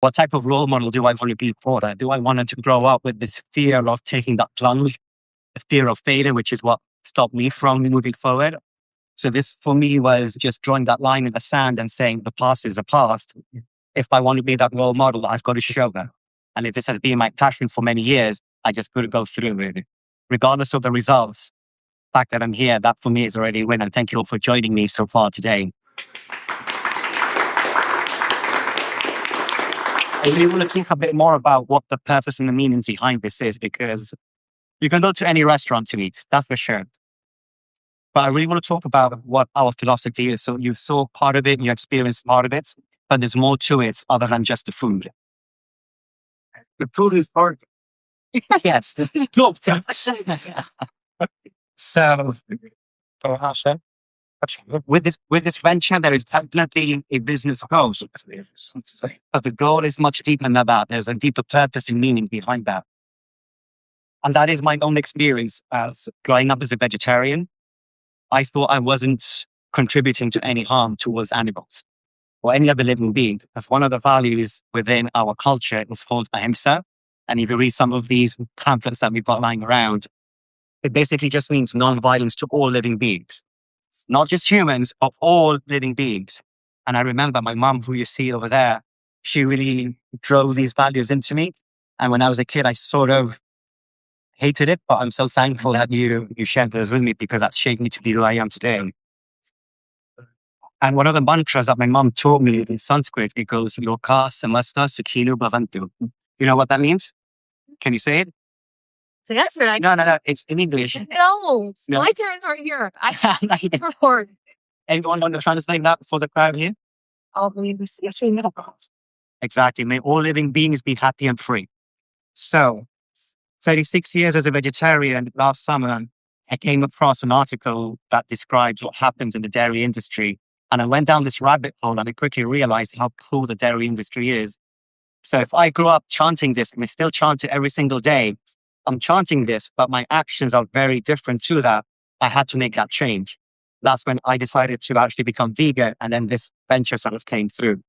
What type of role model do I want to be for that? Do I want them to grow up with this fear of taking that plunge, the fear of failure, which is what stopped me from moving forward? So this for me was just drawing that line in the sand and saying the past is the past. If I want to be that role model, I've got to show them. And if this has been my passion for many years, I just got to go through with it. Regardless of the results, the fact that I'm here, that for me is already a win. And thank you all for joining me so far today. I really want to think a bit more about what the purpose and the meaning behind this is, because you can go to any restaurant to eat, that's for sure. But I really want to talk about what our philosophy is. So you saw part of it, you experienced part of it, but there's more to it other than just the food. The food is part. Yes. So with this venture, there is definitely a business goal. But the goal is much deeper than that. There's a deeper purpose and meaning behind that. And that is my own experience as growing up as a vegetarian. I thought I wasn't contributing to any harm towards animals or any other living being. As one of the values within our culture is called ahimsa. And if you read some of these pamphlets that we've got lying around, it basically just means non-violence to all living beings. Not just humans, but all living beings. And I remember my mum, who you see over there, she really drove these values into me. And when I was a kid, I sort of hated it, but I'm so thankful that you shared those with me, because that's shaped me to be who I am today. And one of the mantras that my mum taught me in Sanskrit, it goes, Loka samasta sukhino bhavantu. You know what that means? Can you say it? So that's what I No, it's in English. No, No. my parents are here. I can't record. Anyone want to translate that for the crowd here? I'll believe this. Actually, no. Exactly. May all living beings be happy and free. So, 36 years as a vegetarian, last summer, I came across an article that describes what happens in the dairy industry. And I went down this rabbit hole and I quickly realized how cool the dairy industry is. So if I grew up chanting this, and I still chant it every single day, I'm chanting this, but my actions are very different to that. I had to make that change. That's when I decided to actually become vegan. And then this venture sort of came through.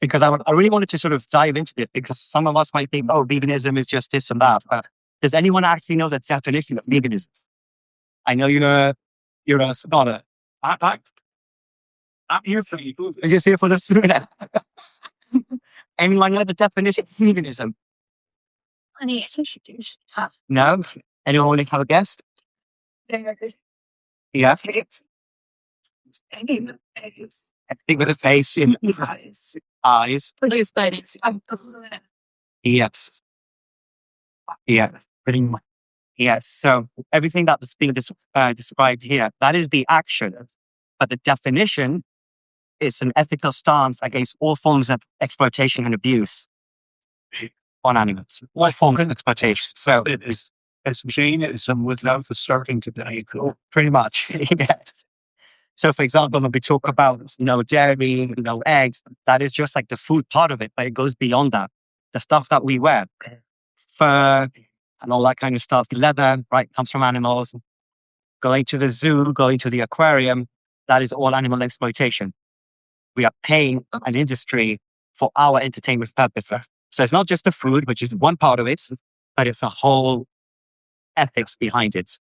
Because I really wanted to sort of dive into this, because some of us might think, oh, veganism is just this and that. But does anyone actually know the definition of veganism? I know you're a scholar. I'm here for you. You're just here for the food. Anyone know the definition of veganism? Honey, No? Anyone want to have a guess? Yeah. Think with a face in eyes. Yes. Yeah. Pretty much. Yes. So everything that's being described here, that is the action. But the definition is an ethical stance against all forms of exploitation and abuse on animals. All forms of exploitation. So It's Jainism without the starting to die. pretty much. Yes. So for example, when we talk about no dairy, no eggs, that is just like the food part of it, but it goes beyond that. The stuff that we wear, fur and all that kind of stuff, leather, right, comes from animals. Going to the zoo, going to the aquarium, that is all animal exploitation. We are paying an industry for our entertainment purposes. So it's not just the food, which is one part of it, but it's a whole ethics behind it.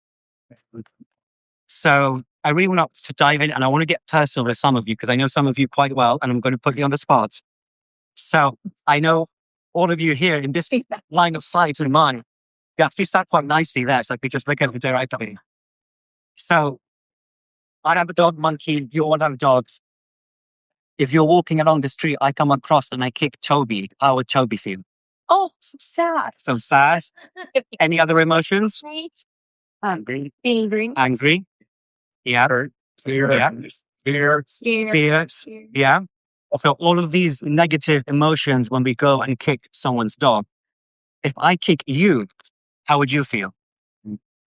So I really want to dive in, and I want to get personal with some of you, because I know some of you quite well, and I'm going to put you on the spot. So I know all of you here in this line of sight in mind, you actually sat quite nicely there. It's like we just look at the right at me. So I have a dog, monkey, you all have dogs. If you're walking along the street, I come across and I kick Toby. How would Toby feel? Oh, so sad. So sad. Any other emotions? Angry. Angry. Yeah. Fear. Yeah. Fear. Fears. Yeah. So all of these negative emotions when we go and kick someone's dog. If I kick you, how would you feel?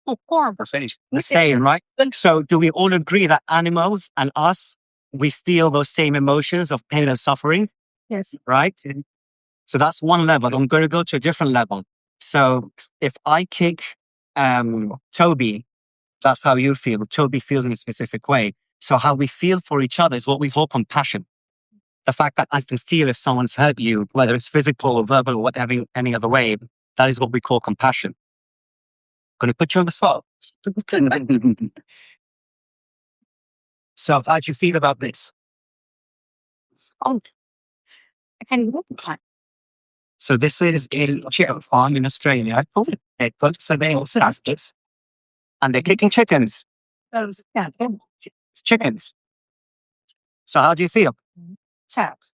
Oh, horrible. The same, right? So do we all agree that animals and us, we feel those same emotions of pain and suffering, Yes. right? So that's one level. I'm going to go to a different level. So if I kick Toby, that's how you feel. Toby feels in a specific way. So how we feel for each other is what we call compassion. The fact that I can feel if someone's hurt you, whether it's physical or verbal or whatever, any other way, that is what we call compassion. Going to put you on the spot. So how do you feel about this? Oh, I can look at So this is a chicken farm in Australia. They put surveillance assets and they're kicking chickens. those. Yeah, It's chickens. So how do you feel? facts.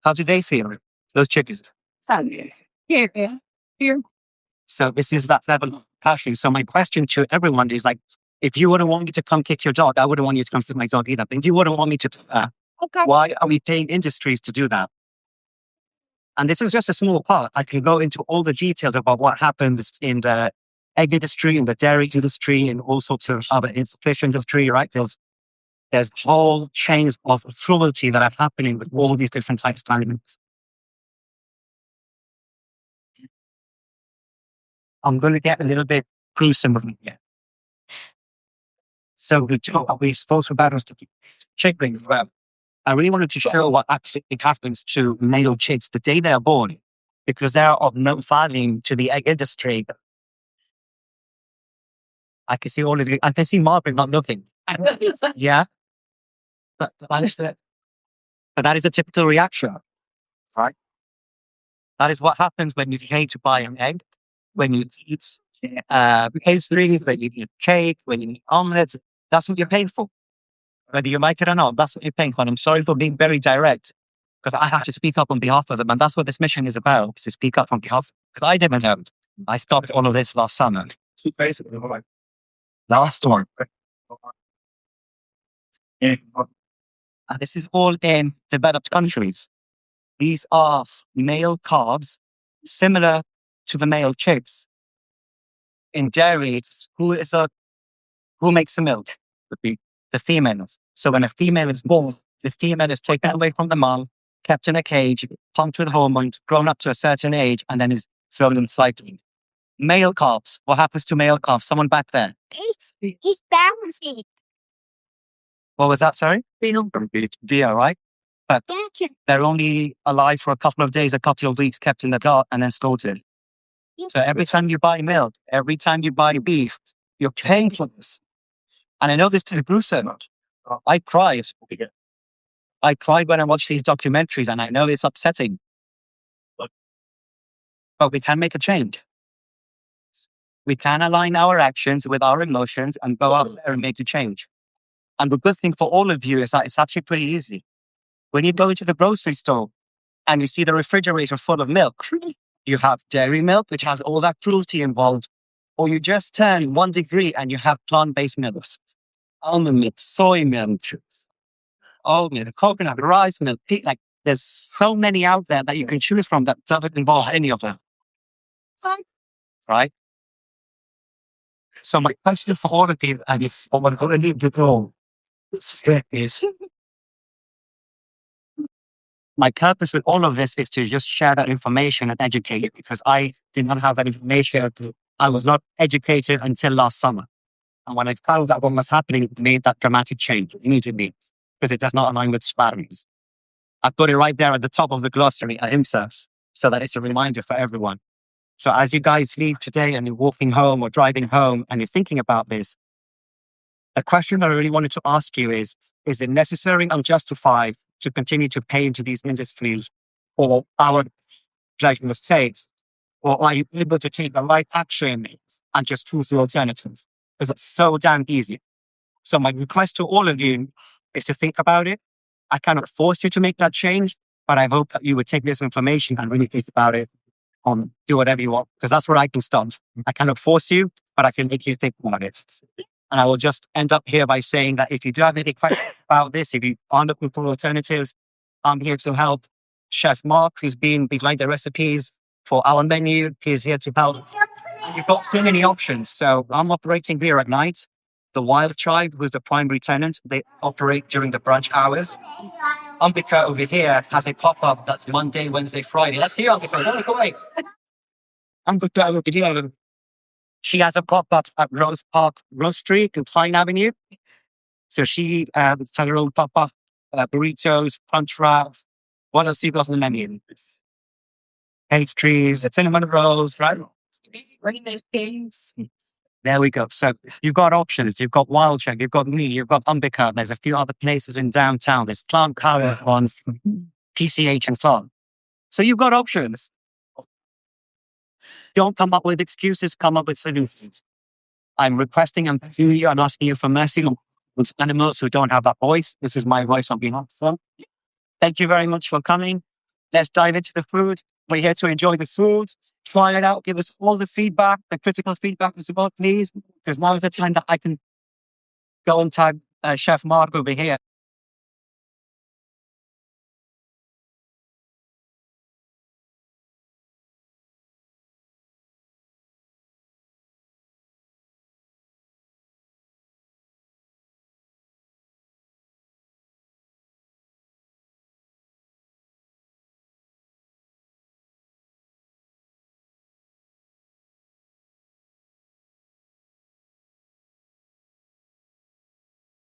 How do they feel? Those chickens. So, here, here. So this is that level of passion. So my question to everyone is like, if you wouldn't want me to come kick your dog, I wouldn't want you to come kick my dog either. But if you wouldn't want me to do that, Okay. why are we paying industries to do that? And this is just a small part. I can go into all the details about what happens in the egg industry, in the dairy industry, and all sorts of other fish industry, right? There's whole chains of cruelty that are happening with all these different types of animals. I'm going to get a little bit gruesome here. So we spoke about us to chickens. Well, I really wanted to show what actually happens to male chicks the day they're born, because they're of no value to the egg industry. I can see all of you. I can see Margaret not looking. Yeah, but that is the, but that is the typical reaction, right? That is what happens when you pay to buy an egg, when you eat pastry, when you eat cake, when you eat omelets. That's what you're paying for. Whether you like it or not, that's what you're paying for. And I'm sorry for being very direct, because I have to speak up on behalf of them. And that's what this mission is about, is to speak up on behalf. Because I didn't know. I stopped all of this last summer. Last one. And this is all in developed countries. These are male calves, similar to the male chicks. In dairy, who makes the milk? The females. So when a female is born, the female is taken away from the mom, kept in a cage, pumped with hormones, grown up to a certain age, and then is thrown in cycling. Male calves. What happens to male calves? Someone back there. He's balancing. What was that? Sorry? Via, right? But they're only alive for a couple of days, a couple of weeks, kept in the dark, and then slaughtered. So every time you buy milk, every time you buy beef, you're paying for this. And I know this is gruesome. I cried. I cried when I watched these documentaries, and I know it's upsetting. But we can make a change. We can align our actions with our emotions and go out there and make a change. And the good thing for all of you is that it's actually pretty easy. When you go into the grocery store and you see the refrigerator full of milk, you have dairy milk, which has all that cruelty involved, or you just turn 1 degree and you have plant-based milks, almond milk, soy milk, oat milk, coconut, rice milk, like there's so many out there that you can choose from that doesn't involve any of them. Right? So my question for all of you, and if someone going to leave the door, is my purpose with all of this is to just share that information and educate you, because I did not have that information. I was not educated until last summer. And when I found that what was happening, it made that dramatic change immediately, because it does not align with values. I've got it right there at the top of the glossary, ahimsa, so that it's a reminder for everyone. So as you guys leave today and you're walking home or driving home and you're thinking about this, a question that I really wanted to ask you is it necessary and justified to continue to pay into these industries for our pleasure of states? Or are you able to take the right action and just choose the alternative? Because it's so damn easy. So my request to all of you is to think about it. I cannot force you to make that change, but I hope that you would take this information and really think about it. Do whatever you want, because that's where I can start. I cannot force you, but I can make you think about it. And I will just end up here by saying that if you do have any questions about this, if you are looking for alternatives, I'm here to help. Chef Mark, who's been behind the recipes for our menu, he's here to help. And you've got so many options. So I'm operating here at night. The Wild Tribe, who's the primary tenant, they operate during the brunch hours. Ambika over here has a pop-up that's Monday, Wednesday, Friday. Let's see Ambika. Don't look away. Ambika over here, she has a pop-up at Rose Park Roastery in Tyne Avenue. So she has her own pop-up burritos, punch wrap. What else you got on the menu? Pastries, cinnamon rolls, right? There we go. So you've got options. You've got Wild Check, you've got me, you've got Umbica. There's a few other places in downtown. There's Plant Power on PCH and Farm. So you've got options. Don't come up with excuses, come up with solutions. I'm requesting and begging you and asking you for mercy on those animals who don't have that voice. This is my voice on behalf of them. Thank you very much for coming. Let's dive into the food. We're here to enjoy the food. Try it out. Give us all the feedback, the critical feedback as well, please. Because now is the time that I can go and tag Chef Mark over here.